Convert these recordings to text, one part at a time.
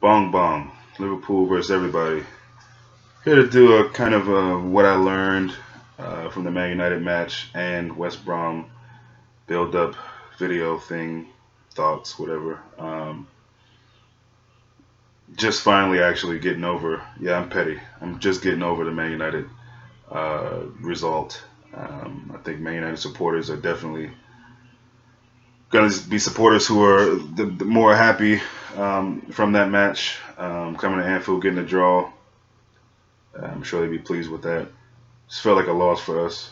Bong bong. Liverpool versus everybody. Here to do a kind of what I learned from the Man United match and West Brom build up video thing, thoughts, whatever. Just finally actually getting over. Yeah, I'm petty. I'm just getting over the Man United result. I think Man United supporters are definitely going to be supporters who are the more happy from that match. Coming to Anfield, getting a draw. I'm sure they'd be pleased with that. Just felt like a loss for us.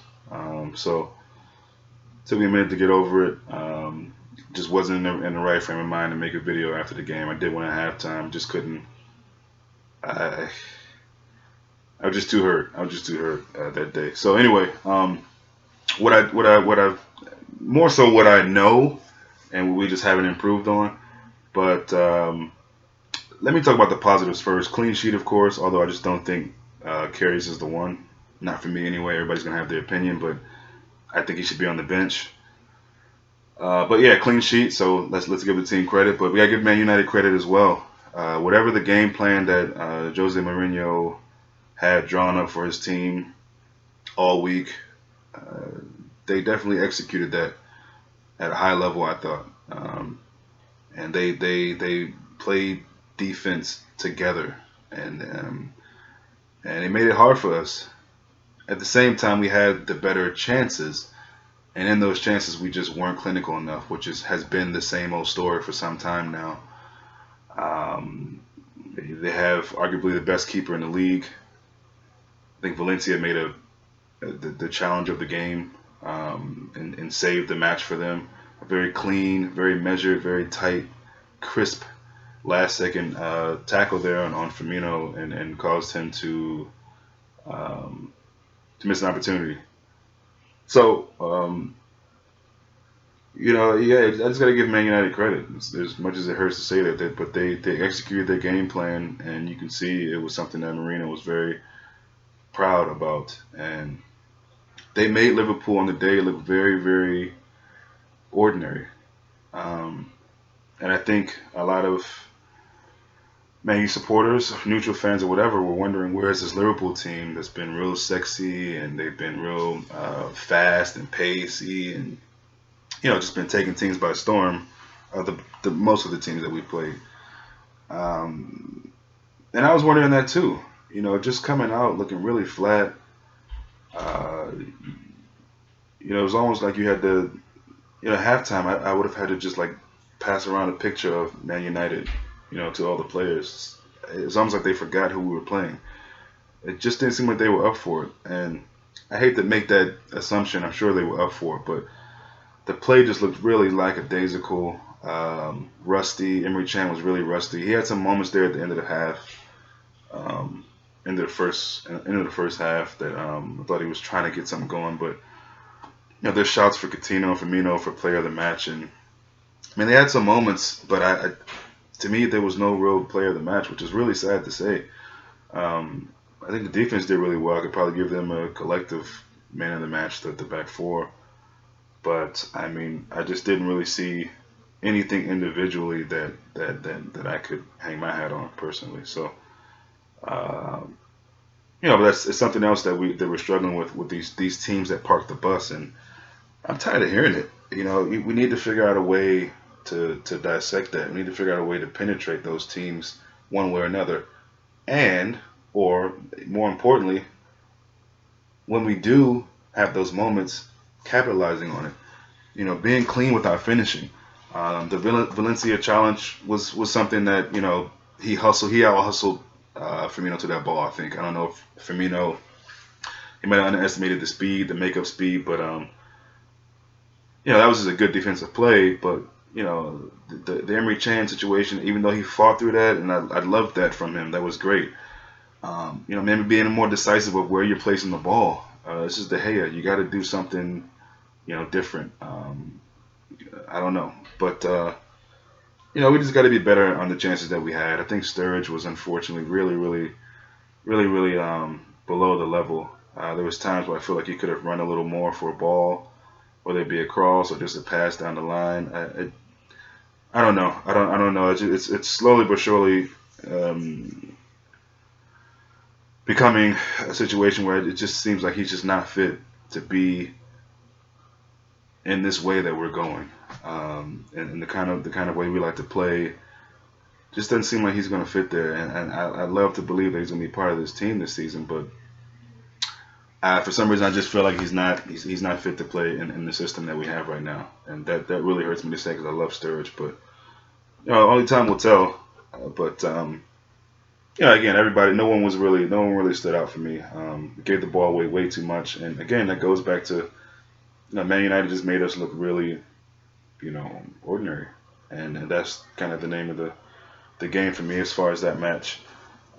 So took me a minute to get over it. Just wasn't in the right frame of mind to make a video after the game. I did one at halftime. Just couldn't. I, I was just too hurt. I was just too hurt that day. So anyway, what I more so what I know, and we just haven't improved on. But let me talk about the positives first. Clean sheet, of course. Although I just don't think Karius is the one. Not for me anyway. Everybody's gonna have their opinion, but I think he should be on the bench. But yeah, clean sheet. So let's give the team credit, but we gotta give Man United credit as well. Whatever the game plan that Jose Mourinho had drawn up for his team all week, they definitely executed that at a high level. I thought, and they played defense together, and it made it hard for us. At the same time, we had the better chances. And in those chances, we just weren't clinical enough, which has been the same old story for some time now. They have arguably the best keeper in the league. I think Valencia made the challenge of the game and saved the match for them. A very clean, very measured, very tight, crisp last second tackle there on Firmino and caused him to miss an opportunity. So, yeah, I just got to give Man United credit. As much as it hurts to say that, but they executed their game plan, and you can see it was something that Marino was very proud about. And they made Liverpool on the day look very, very ordinary. Um, and I think a lot of Man U supporters, neutral fans, or whatever, were wondering where is this Liverpool team that's been real sexy and they've been real fast and pacey and just been taking teams by storm. The most of the teams that we played, and I was wondering that too. Just coming out looking really flat. Uh, it was almost like you had to, halftime. I would have had to just like pass around a picture of Man United, to all the players. It was almost like they forgot who we were playing. It just didn't seem like they were up for it, and I hate to make that assumption. I'm sure they were up for it, but the play just looked really lackadaisical, rusty. Emery Chan was really rusty. He had some moments there at the end of the half, end of the first half that I thought he was trying to get something going. But there's shouts for Coutinho and Firmino for player of the match, and I mean they had some moments, but to me there was no real player of the match, which is really sad to say. I think the defense did really well. I could probably give them a collective man of the match, the back four. But I mean, I just didn't really see anything individually that I could hang my hat on personally. So, uh, but it's something else that we're struggling with these teams that park the bus, and I'm tired of hearing it. We need to figure out a way to dissect that. We need to figure out a way to penetrate those teams one way or another, and or more importantly, when we do have those moments, capitalizing on it. Being clean without finishing. The Valencia challenge was something that he out hustled Firmino to that ball. I think I don't know if Firmino he might have underestimated the speed, the makeup speed, but that was just a good defensive play. But the Emery Chan situation, even though he fought through that, and I loved that from him. That was great. Maybe being more decisive of where you're placing the ball. This is De Gea. You got to do something different. I don't know, but we just got to be better on the chances that we had. I think Sturridge was unfortunately really, really, really, really below the level. There was times where I feel like he could have run a little more for a ball, whether it be a cross or just a pass down the line. I don't know. I don't know. It's slowly but surely um, becoming a situation where it just seems like he's just not fit to be in this way that we're going, and the kind of way we like to play just doesn't seem like he's going to fit there. And I'd love to believe that he's going to be part of this team this season, but for some reason I just feel like he's not fit to play in the system that we have right now, and that really hurts me to say because I love Sturridge, but only time will tell. But again, no one really stood out for me. Gave the ball away way too much, and again, that goes back to Man United just made us look really, ordinary, and that's kind of the name of the game for me as far as that match.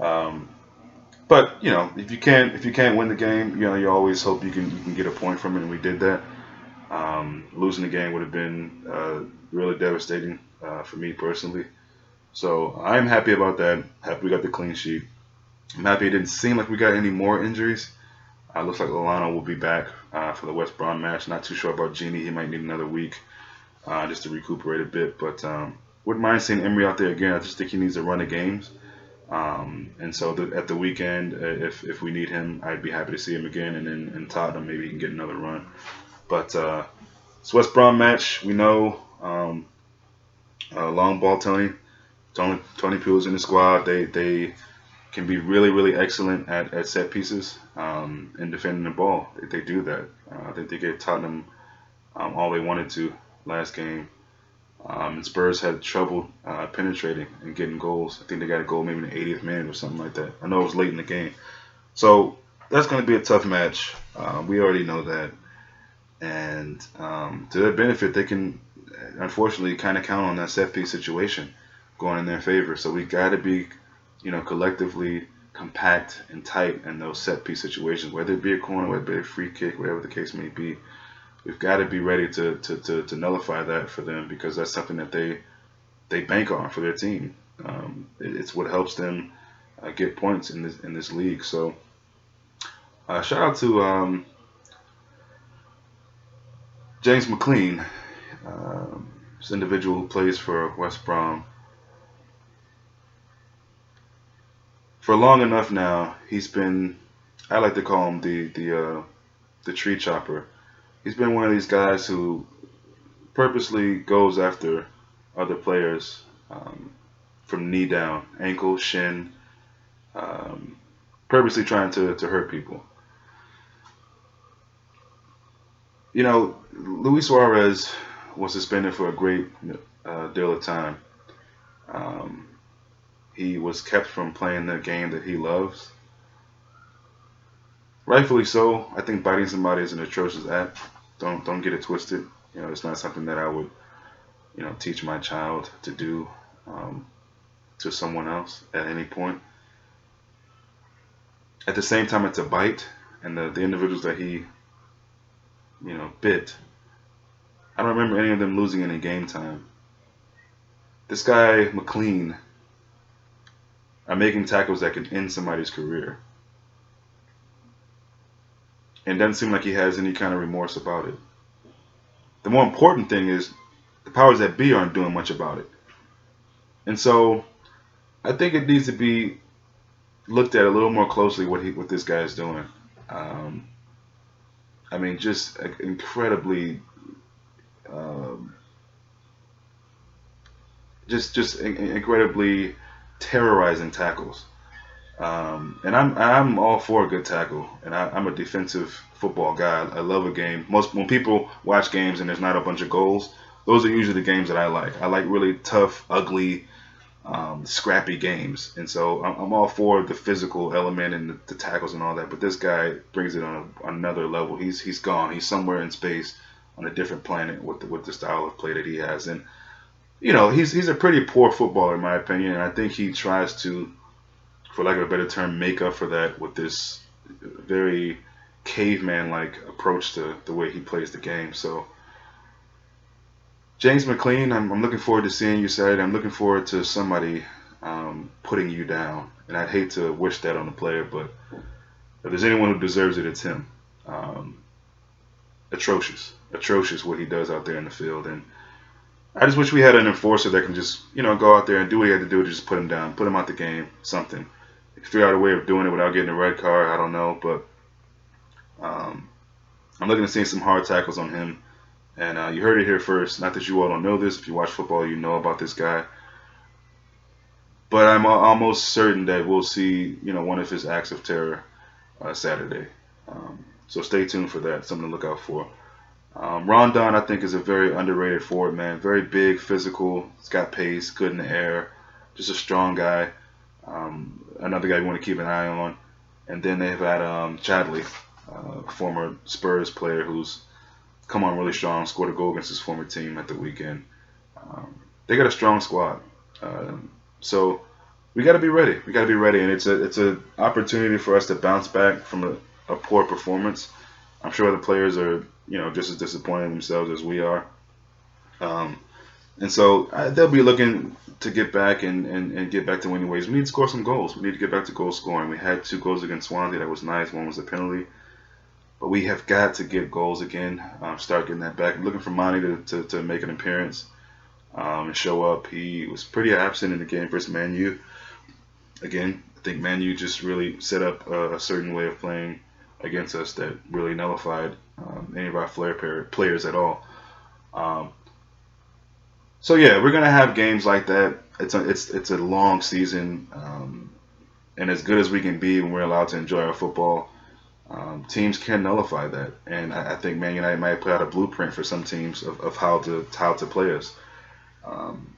Um, but if you can't win the game, you always hope you can get a point from it, and we did that. Losing the game would have been really devastating for me personally. So I'm happy about that. Happy we got the clean sheet. I'm happy it didn't seem like we got any more injuries. Looks like Lallana will be back for the West Brom match. Not too sure about Genie. He might need another week just to recuperate a bit. But wouldn't mind seeing Emery out there again. I just think he needs a run of games. And so at the weekend, if we need him, I'd be happy to see him again. And then in Tottenham, maybe he can get another run. But it's West Brom match. We know long ball Tony Pulis in the squad. They can be really, really excellent at set pieces and defending the ball. They do that. I think they gave Tottenham all they wanted to last game. And Spurs had trouble penetrating and getting goals. I think they got a goal maybe in the 80th minute or something like that. I know it was late in the game. So that's going to be a tough match. We already know that. And to their benefit, they can unfortunately kind of count on that set piece situation going in their favor. So we got to be collectively compact and tight in those set piece situations, whether it be a corner, whether it be a free kick, whatever the case may be. We've got to be ready to nullify that for them because that's something that they bank on for their team. It's what helps them get points in this league. So shout out to James McLean, this individual who plays for West Brom. For long enough now, he's been, I like to call him the tree chopper. He's been one of these guys who purposely goes after other players from knee down, ankle, shin, purposely trying to hurt people. Luis Suarez was suspended for a great deal of time. He was kept from playing the game that he loves. Rightfully so. I think biting somebody is an atrocious act. Don't get it twisted. It's not something that I would, teach my child to do to someone else at any point. At the same time, it's a bite, and the individuals that he, bit. I don't remember any of them losing any game time. This guy McLean are making tackles that can end somebody's career. And doesn't seem like he has any kind of remorse about it. The more important thing is the powers that be aren't doing much about it. And so I think it needs to be looked at a little more closely what this guy is doing. Just incredibly, incredibly terrorizing tackles. And I'm all for a good tackle, and I'm a defensive football guy. I love a game. When people watch games and there's not a bunch of goals, those are usually the games that I like. I like really tough, ugly, scrappy games, and so I'm all for the physical element and the tackles and all that. But this guy brings it on another level. He's gone. He's somewhere in space on a different planet with the style of play that he has, and he's a pretty poor footballer in my opinion. And I think he tries to, for lack of a better term, make up for that with this very caveman-like approach to the way he plays the game. So, James McLean, I'm looking forward to seeing you Saturday. I'm looking forward to somebody putting you down. And I'd hate to wish that on the player, but if there's anyone who deserves it, it's him. Atrocious what he does out there in the field. And I just wish we had an enforcer that can just, go out there and do what he had to do to just put him down, put him out the game, something. Figure out a way of doing it without getting a red card. I don't know, but um, I'm looking to see some hard tackles on him. And you heard it here first. Not that you all don't know this. If you watch football, you know about this guy. But I'm almost certain that we'll see, one of his acts of terror Saturday. So stay tuned for that. Something to look out for. Rondon, I think, is a very underrated forward, man. Very big, physical. He's got pace, good in the air. Just a strong guy. Another guy you want to keep an eye on. And then they've had Chadley, former Spurs player who's come on really strong, scored a goal against his former team at the weekend. They got a strong squad. So we got to be ready. We got to be ready, and it's a opportunity for us to bounce back from a poor performance. I'm sure the players are just as disappointed in themselves as we are, and so they'll be looking to get back and get back to winning ways. We need to score some goals. We need to get back to goal scoring. We had 2 goals against Swansea. That was nice. One was a penalty. But we have got to get goals again. Start getting that back. I'm looking for Monty to make an appearance and show up. He was pretty absent in the game versus Man U. Again, I think Man U just really set up a certain way of playing against us that really nullified any of our flair players at all. So yeah, we're gonna have games like that. It's a long season, and as good as we can be when we're allowed to enjoy our football, teams can nullify that. And I think Man United might put out a blueprint for some teams of how to play us.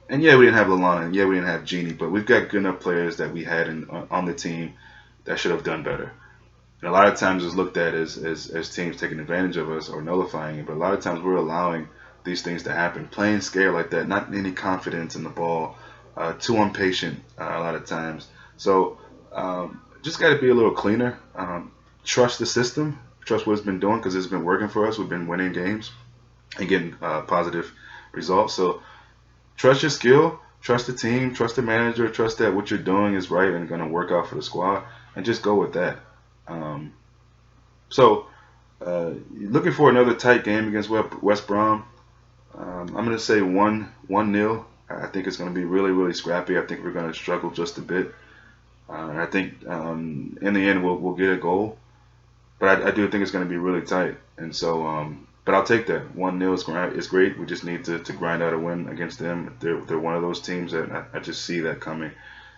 And yeah, we didn't have Lallana, and yeah, we didn't have Genie, but we've got good enough players that we had on the team that should have done better. And a lot of times it's looked at as teams taking advantage of us or nullifying it, but a lot of times we're allowing these things to happen. Playing scared like that, not any confidence in the ball, too impatient a lot of times. So just got to be a little cleaner. Trust the system, trust what it's been doing because it's been working for us. We've been winning games and getting positive results. So trust your skill, trust the team, trust the manager, trust that what you're doing is right and going to work out for the squad, and just go with that. Um, so, looking for another tight game against West Brom. I'm going to say 1-0. I think it's going to be really, really scrappy. I think we're going to struggle just a bit. And I think in the end we'll get a goal. But I do think it's going to be really tight. And so, but I'll take that. 1-0 is great. We just need to grind out a win against them. They're one of those teams that I just see that coming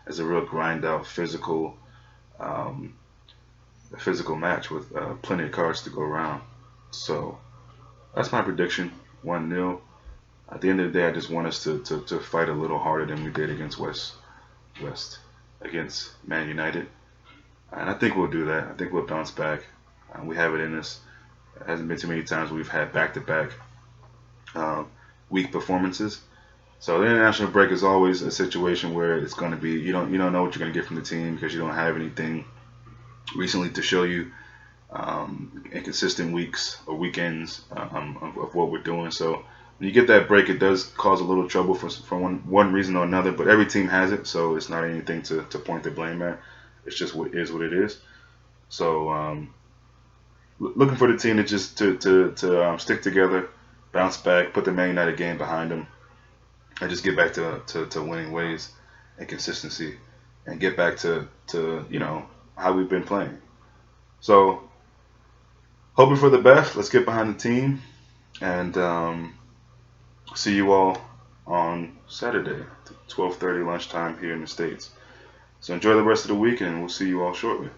as a real grind out physical match with plenty of cards to go around. So that's my prediction. 1-0. At the end of the day, I just want us to fight a little harder than we did against West against Man United. And I think we'll do that. I think we'll bounce back. We have it in us. It hasn't been too many times we've had back-to-back weak performances. So the international break is always a situation where it's going to be you don't know what you're going to get from the team because you don't have anything recently to show you inconsistent weeks or weekends of what we're doing. So when you get that break, it does cause a little trouble for one reason or another. But every team has it, so it's not anything to point the blame at. It's just what it is. So looking for the team to just to stick together, bounce back, put the Man United game behind them, and just get back to winning ways and consistency, and get back to how we've been playing. So hoping for the best. Let's get behind the team, and see you all on Saturday, 12:30 lunchtime here in the States. So enjoy the rest of the week, and we'll see you all shortly.